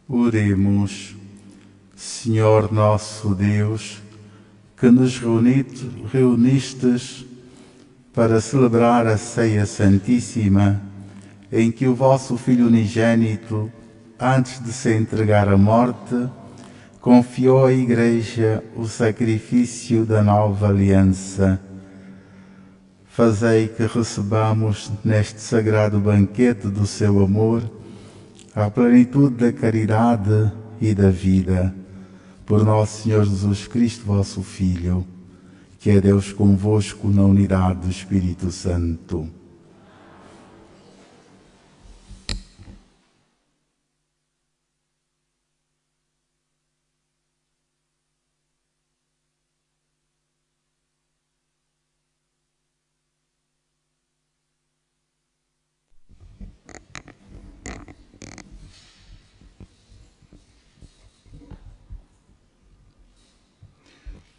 Oremos. Senhor nosso Deus, que nos reunistes para celebrar a ceia santíssima, em que o vosso Filho unigênito, antes de se entregar à morte, confiou à Igreja o sacrifício da nova aliança. Fazei que recebamos neste sagrado banquete do seu amor a plenitude da caridade e da vida. Por nosso Senhor Jesus Cristo, vosso Filho, que é Deus convosco na unidade do Espírito Santo.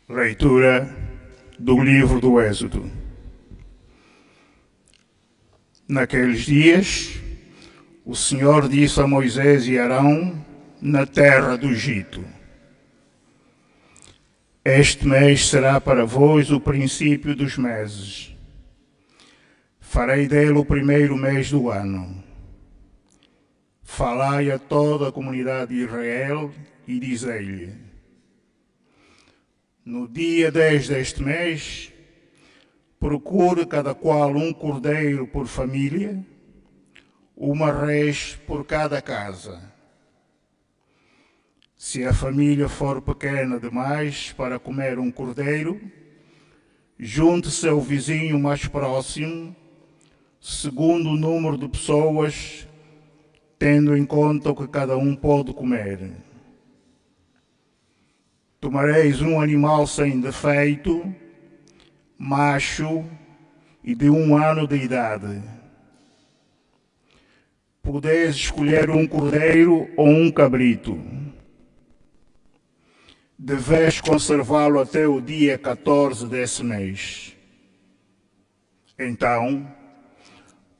Leitura do livro do Êxodo. Naqueles dias, o Senhor disse a Moisés e Arão na terra do Egito: Este mês será para vós o princípio dos meses. Farei dele o primeiro mês do ano. Falai a toda a comunidade de Israel e dizei-lhe: No dia 10 deste mês, procure cada qual um cordeiro por família, uma res por cada casa. Se a família for pequena demais para comer um cordeiro, junte-se ao vizinho mais próximo, segundo o número de pessoas, tendo em conta o que cada um pode comer. Tomareis um animal sem defeito, macho e de 1 ano de idade. Podeis escolher um cordeiro ou um cabrito. Deveis conservá-lo até o dia 14 desse mês. Então,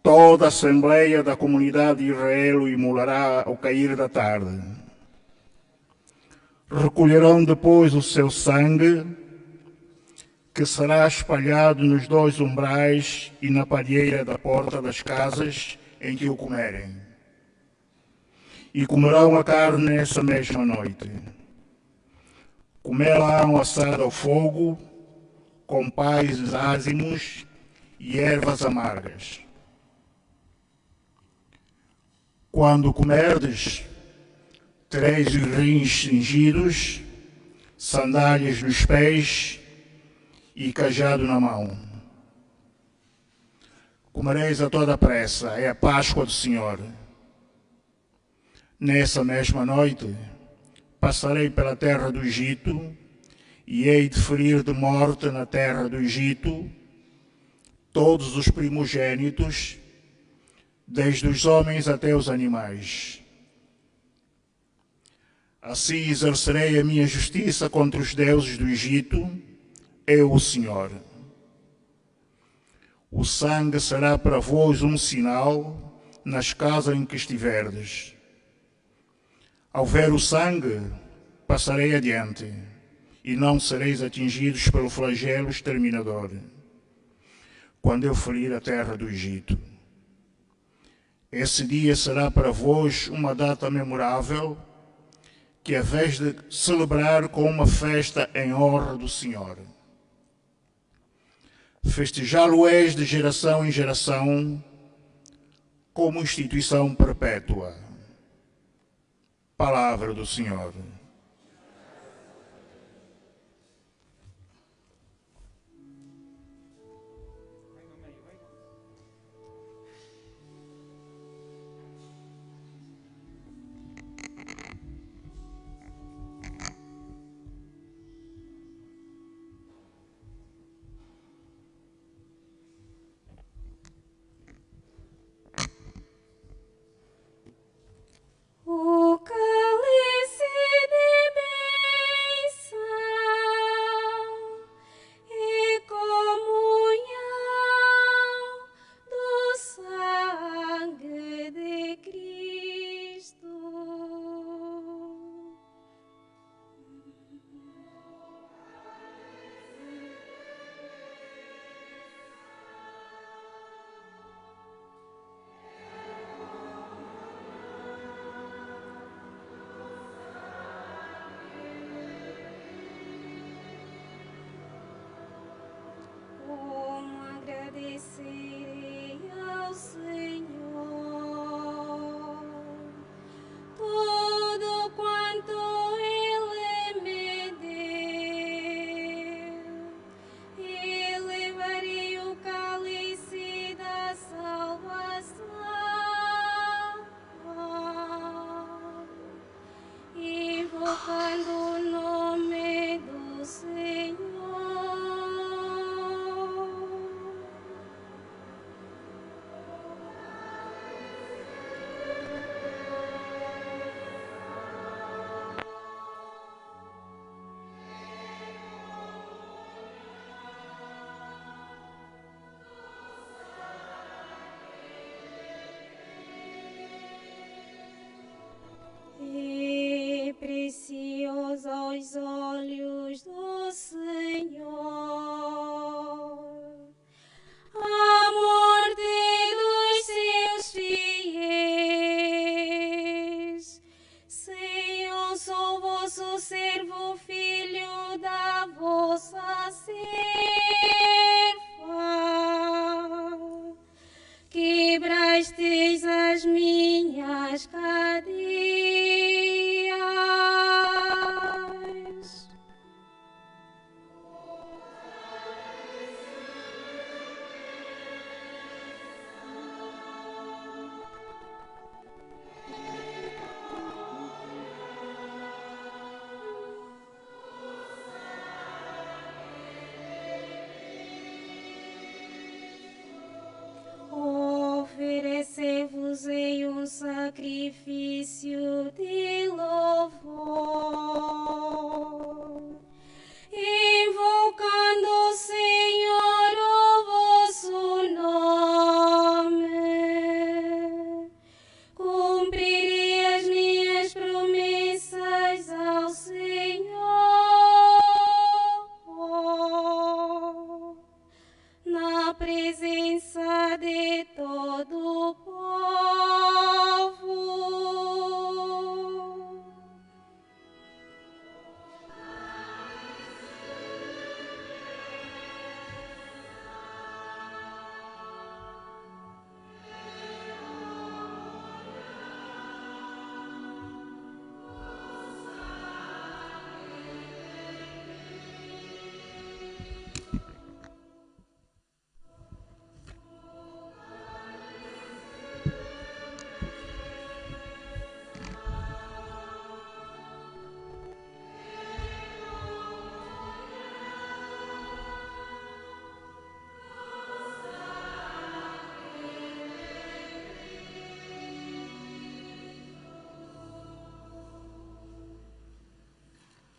toda a Assembleia da Comunidade de Israel o imolará ao cair da tarde. Recolherão depois o seu sangue, que será espalhado nos 2 umbrais e na palheira da porta das casas em que o comerem. E comerão a carne nessa mesma noite. Comê-la-ão assada ao fogo, com pães ázimos e ervas amargas. Quando comerdes, tereis os rins cingidos, sandálias nos pés e cajado na mão. Comereis a toda pressa, é a Páscoa do Senhor. Nessa mesma noite, passarei pela terra do Egito e hei de ferir de morte na terra do Egito todos os primogênitos, desde os homens até os animais. Assim exercerei a minha justiça contra os deuses do Egito, eu, o Senhor. O sangue será para vós um sinal nas casas em que estiverdes. Ao ver o sangue, passarei adiante, e não sereis atingidos pelo flagelo exterminador, quando eu ferir a terra do Egito. Esse dia será para vós uma data memorável, que haveis de celebrar com uma festa em honra do Senhor. Festejá-lo-eis de geração em geração, como instituição perpétua. Palavra do Senhor. O cálice nas cadeias. Oferecei-vos-ei um sacrifício de louvor, invocando o Senhor o vosso nome. Cumprirei as minhas promessas ao Senhor na presença de todo o povo.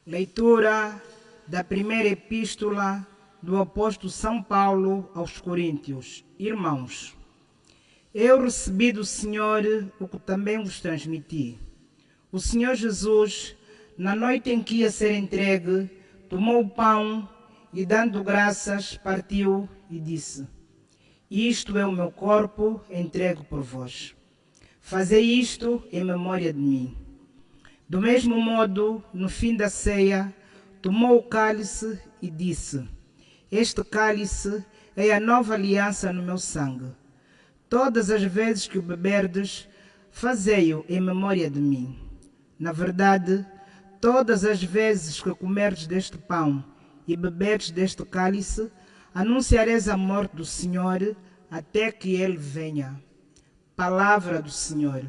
Leitura da primeira epístola do apóstolo São Paulo aos Coríntios. Irmãos, eu recebi do Senhor o que também vos transmiti. O Senhor Jesus, na noite em que ia ser entregue, tomou o pão e, dando graças, partiu e disse: Isto é o meu corpo entregue por vós. Fazei isto em memória de mim. Do mesmo modo, no fim da ceia, tomou o cálice e disse: Este cálice é a nova aliança no meu sangue. Todas as vezes que o beberdes, fazei-o em memória de mim. Na verdade, todas as vezes que comerdes deste pão e beberdes deste cálice, anunciareis a morte do Senhor até que ele venha. Palavra do Senhor.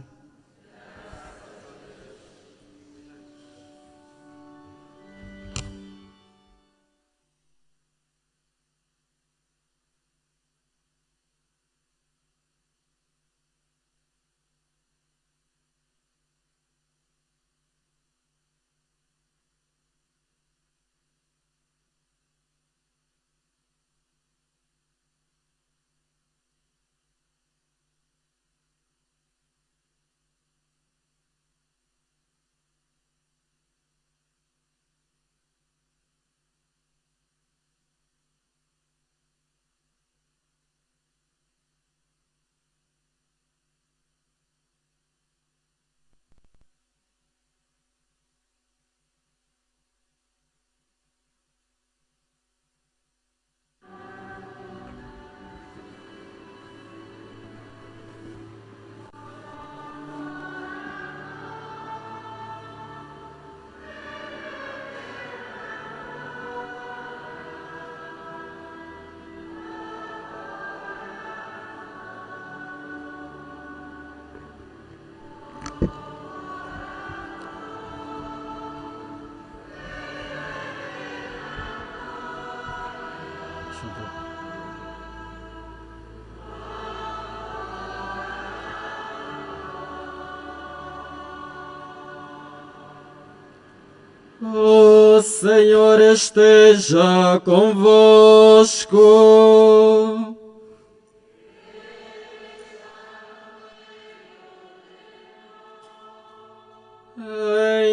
O Senhor esteja convosco.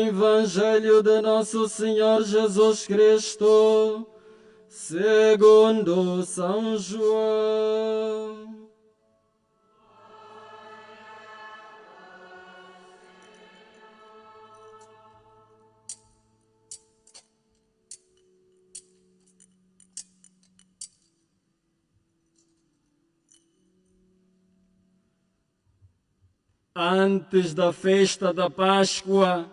Evangelho de Nosso Senhor Jesus Cristo, segundo São João. antes da festa da Páscoa,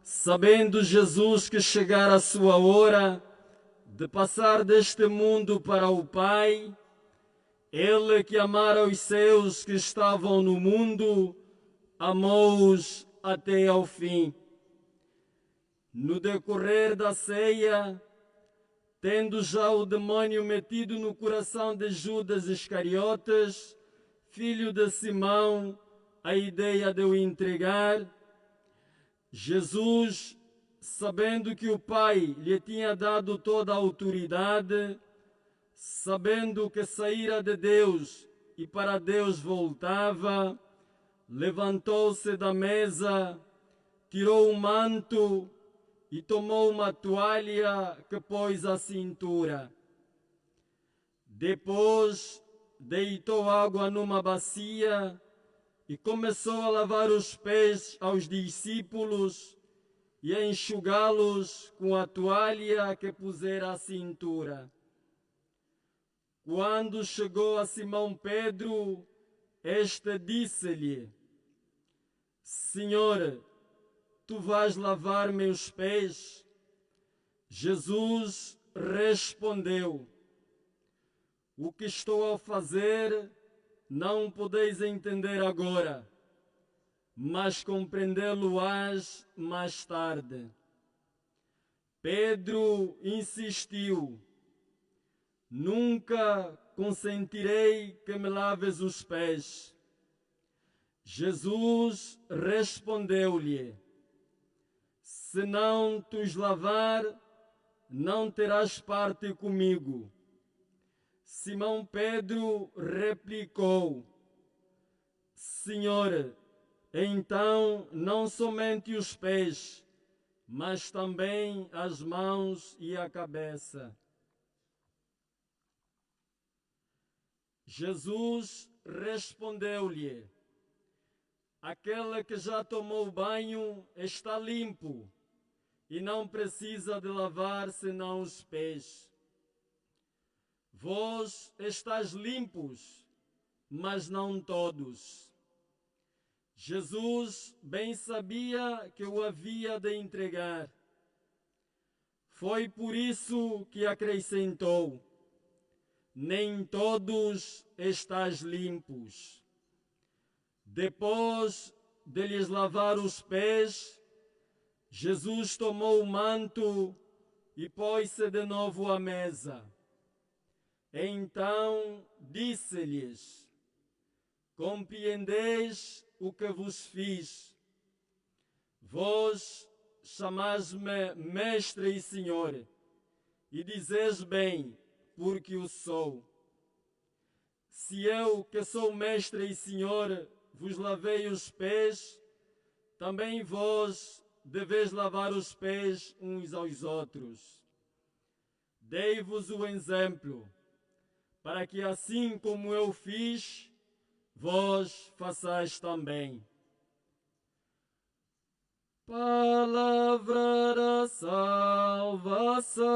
sabendo Jesus que chegara a sua hora de passar deste mundo para o Pai, ele que amara os seus que estavam no mundo, amou-os até ao fim. No decorrer da ceia, tendo já o demônio metido no coração de Judas Iscariotes, filho de Simão, a ideia de o entregar, Jesus, sabendo que o Pai lhe tinha dado toda a autoridade, sabendo que saíra de Deus e para Deus voltava, levantou-se da mesa, tirou o manto e tomou uma toalha que pôs à cintura. Depois deitou água numa bacia e começou a lavar os pés aos discípulos e a enxugá-los com a toalha que pusera à cintura. Quando chegou a Simão Pedro, este disse-lhe: Senhor, tu vais lavar meus pés? Jesus respondeu: o que estou a fazer não podeis entender agora, mas compreendê-lo-ás mais tarde. Pedro insistiu: nunca consentirei que me laves os pés. Jesus respondeu-lhe: se não te os lavar, não terás parte comigo. Simão Pedro replicou: Senhor, então não somente os pés, mas também as mãos e a cabeça. Jesus respondeu-lhe: aquele que já tomou banho está limpo e não precisa de lavar senão os pés. Vós estáis limpos, mas não todos. Jesus bem sabia que o havia de entregar. Foi por isso que acrescentou: nem todos estáis limpos. Depois de lhes lavar os pés, Jesus tomou o manto e pôs-se de novo à mesa. Então disse-lhes: compreendeis o que vos fiz? Vós chamais-me mestre e senhor, e dizeis bem, porque o sou. Se eu, que sou mestre e senhor, vos lavei os pés, também vós deveis lavar os pés uns aos outros. Dei-vos o exemplo, para que assim como eu fiz, vós façais também. Palavra da salvação.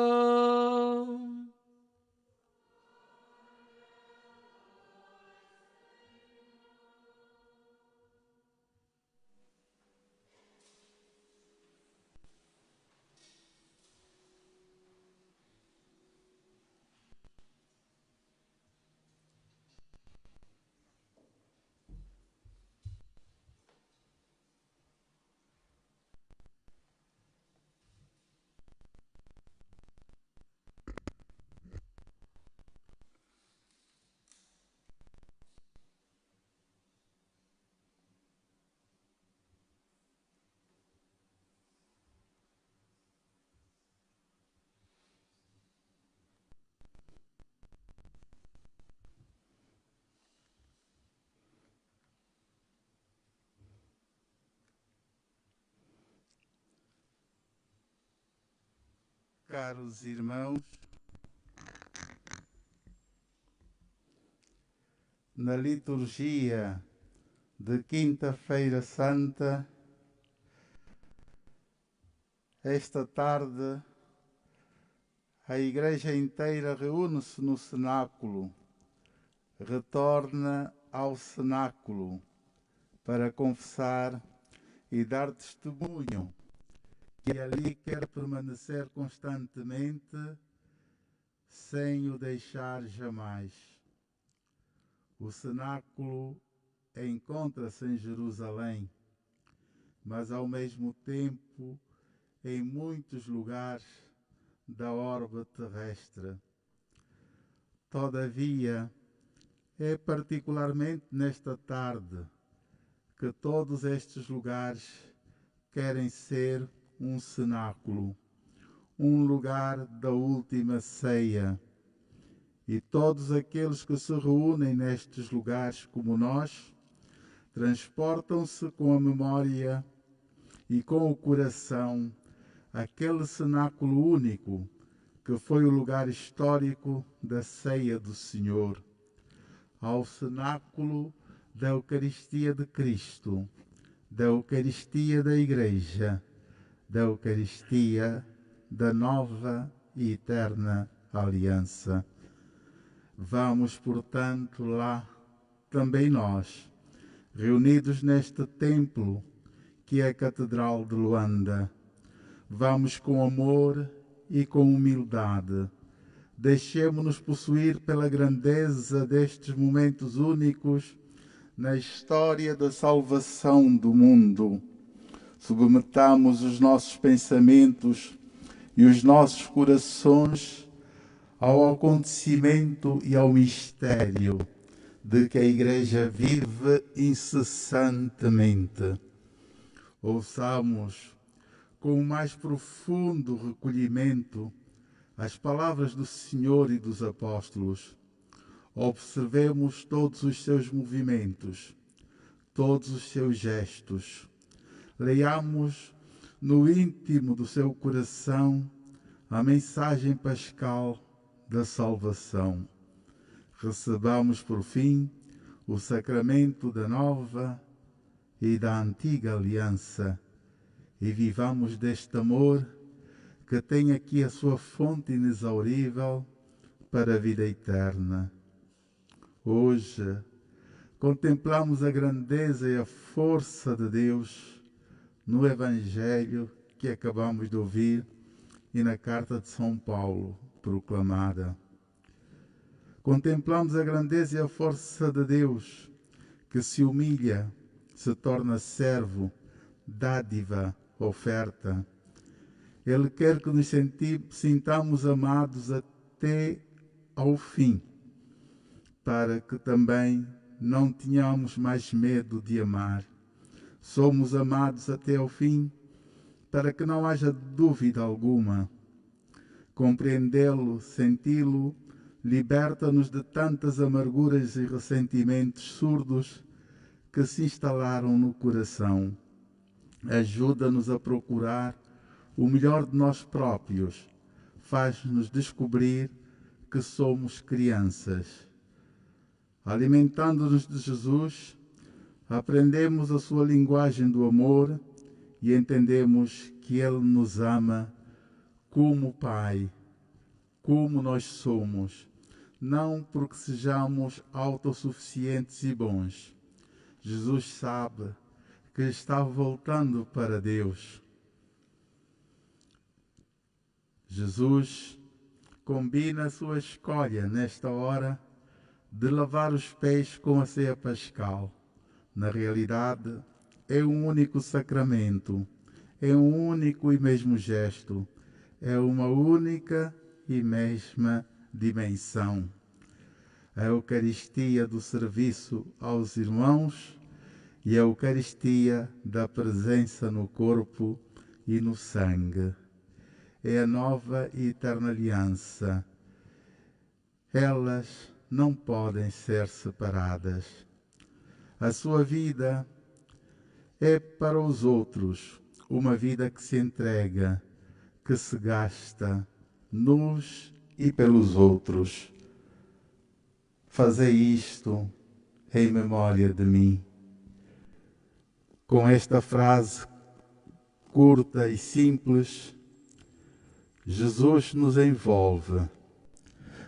Caros irmãos, na liturgia de Quinta-feira Santa, esta tarde, a Igreja inteira reúne-se no cenáculo, retorna ao cenáculo para confessar e dar testemunho que ali quer permanecer constantemente, sem o deixar jamais. O cenáculo encontra-se em Jerusalém, mas ao mesmo tempo em muitos lugares da orbe terrestre. Todavia, é particularmente nesta tarde que todos estes lugares querem ser um cenáculo, um lugar da última ceia. E todos aqueles que se reúnem nestes lugares como nós, transportam-se com a memória e com o coração aquele cenáculo único que foi o lugar histórico da ceia do Senhor, ao cenáculo da Eucaristia de Cristo, da Eucaristia da Igreja, da Eucaristia da nova e eterna aliança. Vamos, portanto, lá também nós, reunidos neste templo que é a Catedral de Luanda. Vamos com amor e com humildade. Deixemo-nos possuir pela grandeza destes momentos únicos na história da salvação do mundo. Submetamos os nossos pensamentos e os nossos corações ao acontecimento e ao mistério de que a Igreja vive incessantemente. Ouçamos com o mais profundo recolhimento as palavras do Senhor e dos apóstolos. Observemos todos os seus movimentos, todos os seus gestos. Leiamos no íntimo do seu coração a mensagem pascal da salvação. Recebamos, por fim, o sacramento da nova e da antiga aliança e vivamos deste amor que tem aqui a sua fonte inexaurível para a vida eterna. Hoje contemplamos a grandeza e a força de Deus no Evangelho que acabamos de ouvir e na carta de São Paulo proclamada. Contemplamos a grandeza e a força de Deus que se humilha, se torna servo, dádiva, oferta. Ele quer que nos sintamos amados até ao fim, para que também não tenhamos mais medo de amar. Somos amados até ao fim, para que não haja dúvida alguma. Compreendê-lo, senti-lo, liberta-nos de tantas amarguras e ressentimentos surdos que se instalaram no coração. Ajuda-nos a procurar o melhor de nós próprios. Faz-nos descobrir que somos crianças. Alimentando-nos de Jesus, aprendemos a sua linguagem do amor e entendemos que Ele nos ama como Pai, como nós somos, não porque sejamos autossuficientes e bons. Jesus sabe que está voltando para Deus. Jesus combina a sua escolha nesta hora de lavar os pés com a ceia pascal. Na realidade, é um único sacramento, é um único e mesmo gesto, é uma única e mesma dimensão. A Eucaristia do serviço aos irmãos e a Eucaristia da presença no corpo e no sangue. É a nova e eterna aliança. Elas não podem ser separadas. A sua vida é para os outros, uma vida que se entrega, que se gasta nos e pelos outros. Fazei isto em memória de mim. Com esta frase curta e simples, Jesus nos envolve,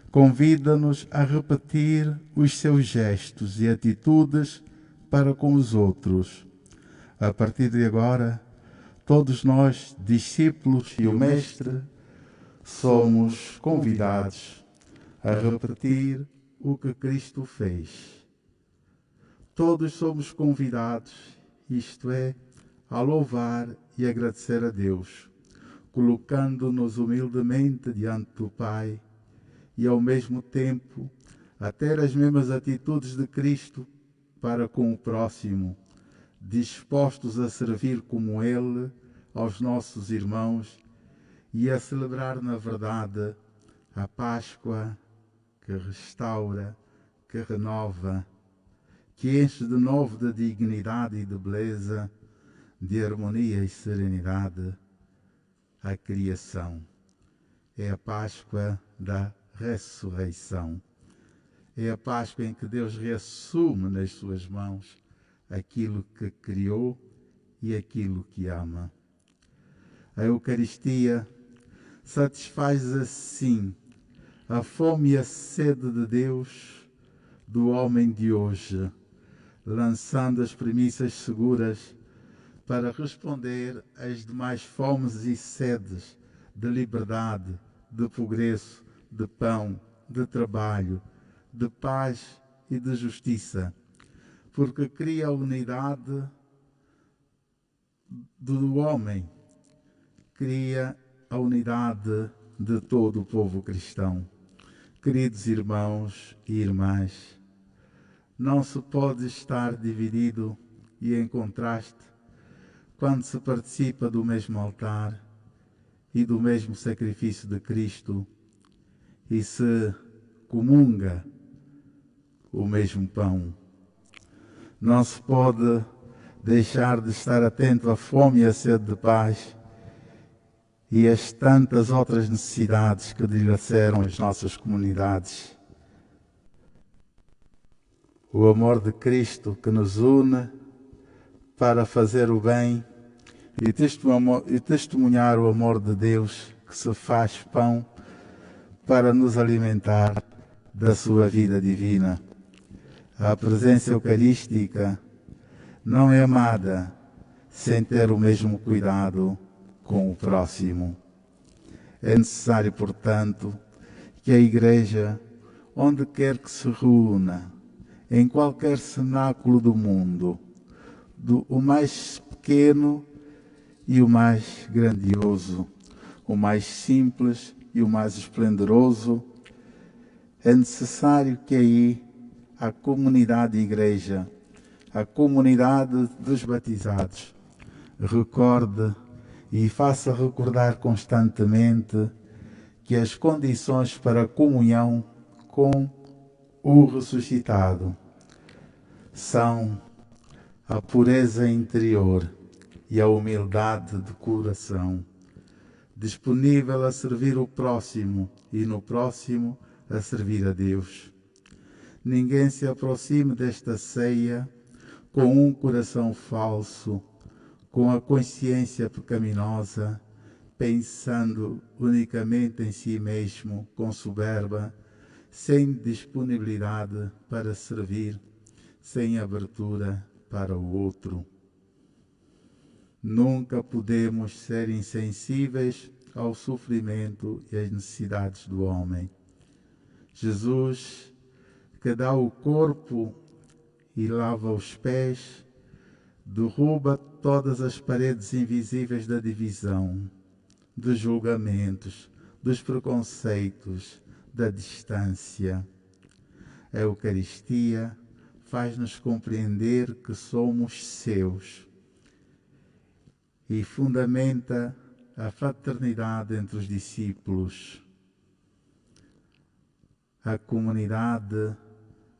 convida-nos a repetir os seus gestos e atitudes para com os outros. A partir de agora, todos nós, discípulos e o Mestre, somos convidados a repetir o que Cristo fez. Todos somos convidados, isto é, a louvar e agradecer a Deus, colocando-nos humildemente diante do Pai e, ao mesmo tempo, a ter as mesmas atitudes de Cristo para com o próximo, dispostos a servir como Ele aos nossos irmãos e a celebrar na verdade a Páscoa que restaura, que renova, que enche de novo de dignidade e de beleza, de harmonia e serenidade a criação. É a Páscoa da ressurreição. É a Páscoa em que Deus reassume nas suas mãos aquilo que criou e aquilo que ama. A Eucaristia satisfaz assim a fome e a sede de Deus do homem de hoje, lançando as premissas seguras para responder às demais fomes e sedes de liberdade, de progresso, de pão, de trabalho, de paz e de justiça, porque cria a unidade do homem, cria a unidade de todo o povo cristão. Queridos irmãos e irmãs, não se pode estar dividido e em contraste quando se participa do mesmo altar e do mesmo sacrifício de Cristo e se comunga o mesmo pão. Não se pode deixar de estar atento à fome e à sede de paz e as tantas outras necessidades que dilaceram as nossas comunidades. O amor de Cristo que nos une para fazer o bem e testemunhar o amor de Deus que se faz pão para nos alimentar da sua vida divina. A presença eucarística não é amada sem ter o mesmo cuidado com o próximo. É necessário, portanto, que a Igreja, onde quer que se reúna, em qualquer cenáculo do mundo, o mais pequeno e o mais grandioso, o mais simples e o mais esplendoroso, é necessário que aí a comunidade Igreja, a comunidade dos batizados, recorde e faça recordar constantemente que as condições para a comunhão com o ressuscitado são a pureza interior e a humildade de coração, disponível a servir o próximo e no próximo a servir a Deus. Ninguém se aproxime desta ceia com um coração falso, com a consciência pecaminosa, pensando unicamente em si mesmo, com soberba, sem disponibilidade para servir, sem abertura para o outro. Nunca podemos ser insensíveis ao sofrimento e às necessidades do homem. Jesus, que dá o corpo e lava os pés, derruba todas as paredes invisíveis da divisão, dos julgamentos, dos preconceitos, da distância. A Eucaristia faz-nos compreender que somos seus e fundamenta a fraternidade entre os discípulos. A comunidade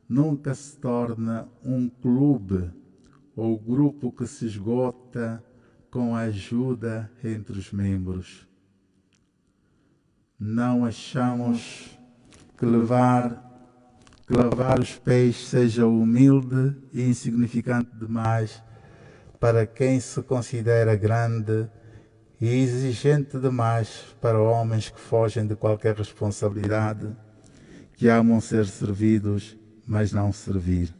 nunca se torna um clube ou grupo que se esgota com a ajuda entre os membros. Não achamos que lavar os pés seja humilde e insignificante demais para quem se considera grande e exigente demais para homens que fogem de qualquer responsabilidade, que amam ser servidos, mas não servir.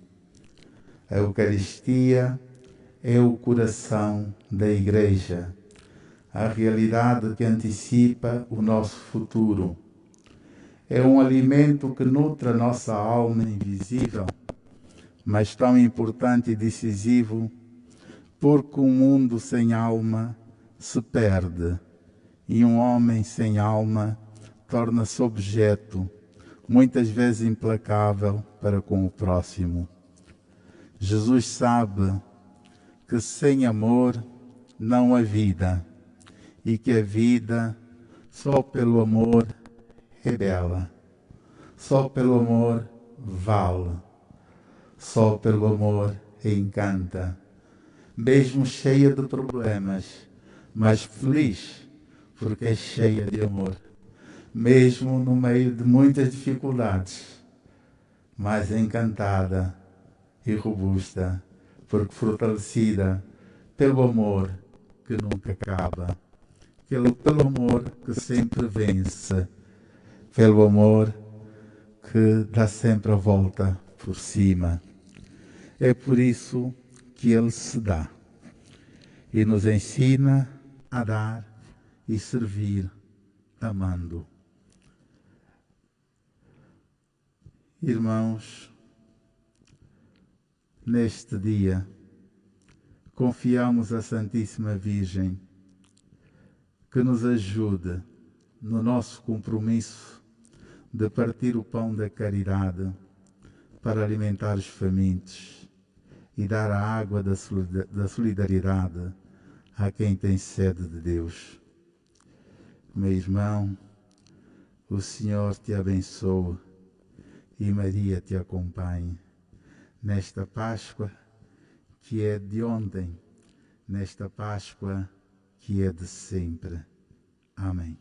A Eucaristia é o coração da Igreja, a realidade que antecipa o nosso futuro. É um alimento que nutre a nossa alma invisível, mas tão importante e decisivo, porque um mundo sem alma se perde e um homem sem alma torna-se objeto, muitas vezes implacável para com o próximo. Jesus sabe que sem amor não há vida e que a vida só pelo amor é bela, só pelo amor vale, só pelo amor encanta, mesmo cheia de problemas, mas feliz porque é cheia de amor, mesmo no meio de muitas dificuldades, mas encantada e robusta, porque fortalecida pelo amor que nunca acaba, pelo amor que sempre vence, pelo amor que dá sempre a volta por cima. É por isso que Ele se dá e nos ensina a dar e servir amando. Irmãos, neste dia, confiamos à Santíssima Virgem que nos ajude no nosso compromisso de partir o pão da caridade para alimentar os famintos e dar a água da solidariedade a quem tem sede de Deus. Meu irmão, o Senhor te abençoe e Maria te acompanhe nesta Páscoa que é de ontem, nesta Páscoa que é de sempre. Amém.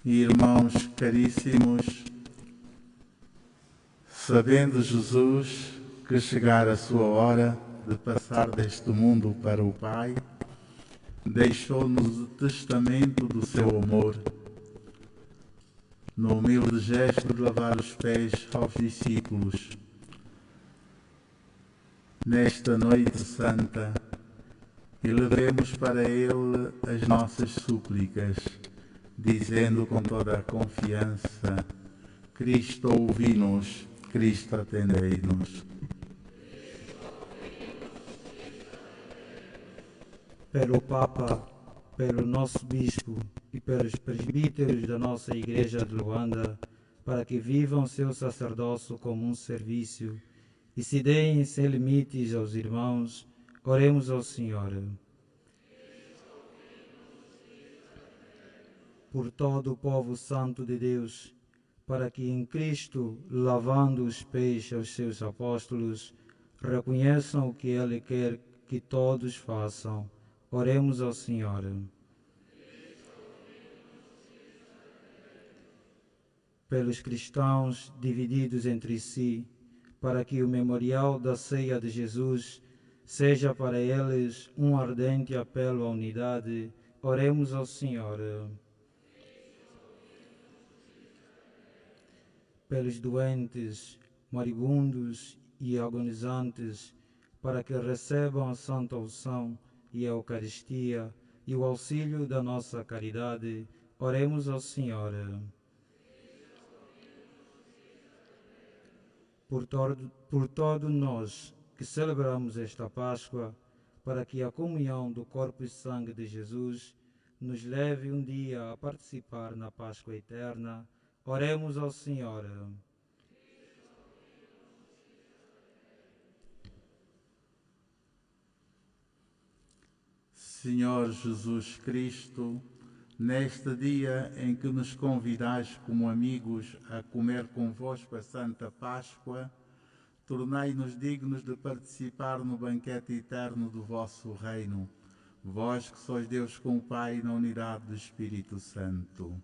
Irmãos caríssimos, sabendo Jesus que chegara a sua hora de passar deste mundo para o Pai, deixou-nos o testamento do seu amor, no humilde gesto de lavar os pés aos discípulos. Nesta noite santa, elevemos para Ele as nossas súplicas, dizendo com toda a confiança: Cristo, ouvi-nos, Cristo, atendei-nos. Pelo Papa, pelo nosso Bispo e pelos presbíteros da nossa Igreja de Luanda, para que vivam seu sacerdócio como um serviço e se deem sem limites aos irmãos, oremos ao Senhor. Por todo o povo santo de Deus, para que em Cristo, lavando os pés aos seus apóstolos, reconheçam o que Ele quer que todos façam. Oremos ao Senhor. Pelos cristãos divididos entre si, para que o memorial da ceia de Jesus seja para eles um ardente apelo à unidade, oremos ao Senhor. pelos doentes, moribundos e agonizantes, para que recebam a Santa Unção e a Eucaristia e o auxílio da nossa caridade, oremos ao Senhor. Por todos nós que celebramos esta Páscoa, para que a comunhão do corpo e sangue de Jesus nos leve um dia a participar na Páscoa eterna, oremos ao Senhor. Senhor Jesus Cristo, neste dia em que nos convidais como amigos a comer convosco a Santa Páscoa, tornai-nos dignos de participar no banquete eterno do vosso reino, vós que sois Deus com o Pai na unidade do Espírito Santo.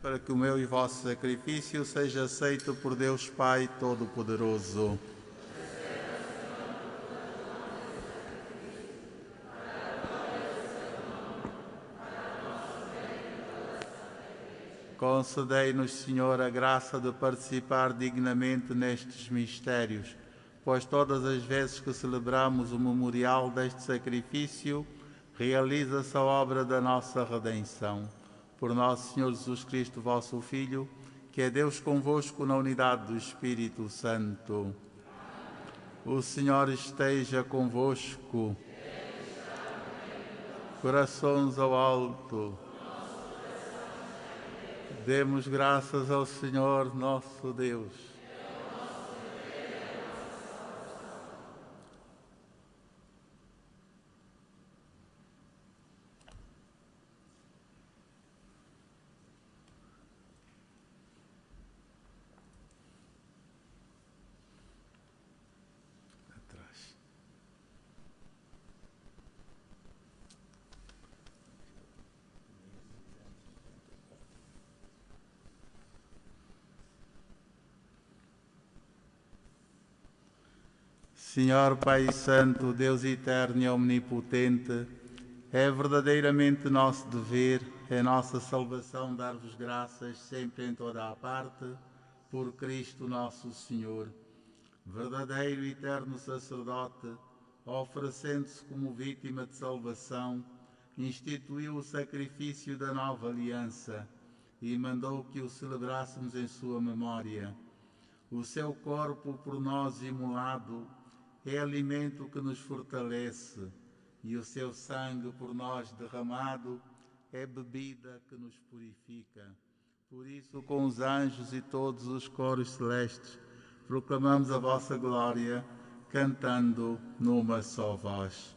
Para que o meu e vosso sacrifício seja aceito por Deus Pai Todo-Poderoso. Concedei-nos, Senhor, a graça de participar dignamente nestes mistérios, pois todas as vezes que celebramos o memorial deste sacrifício, realiza-se a obra da nossa redenção. Por nosso Senhor Jesus Cristo, vosso Filho, que é Deus convosco na unidade do Espírito Santo. O Senhor esteja convosco. Corações ao alto. Demos graças ao Senhor nosso Deus. Atrás. Senhor Pai Santo, Deus eterno e omnipotente, é verdadeiramente nosso dever, é nossa salvação dar-vos graças sempre em toda a parte, por Cristo nosso Senhor, verdadeiro e eterno sacerdote, oferecendo-se como vítima de salvação, instituiu o sacrifício da nova aliança e mandou que o celebrássemos em sua memória. O seu corpo por nós imolado é alimento que nos fortalece, e o seu sangue por nós derramado é bebida que nos purifica. Por isso, com os anjos e todos os coros celestes, proclamamos a vossa glória, cantando numa só voz.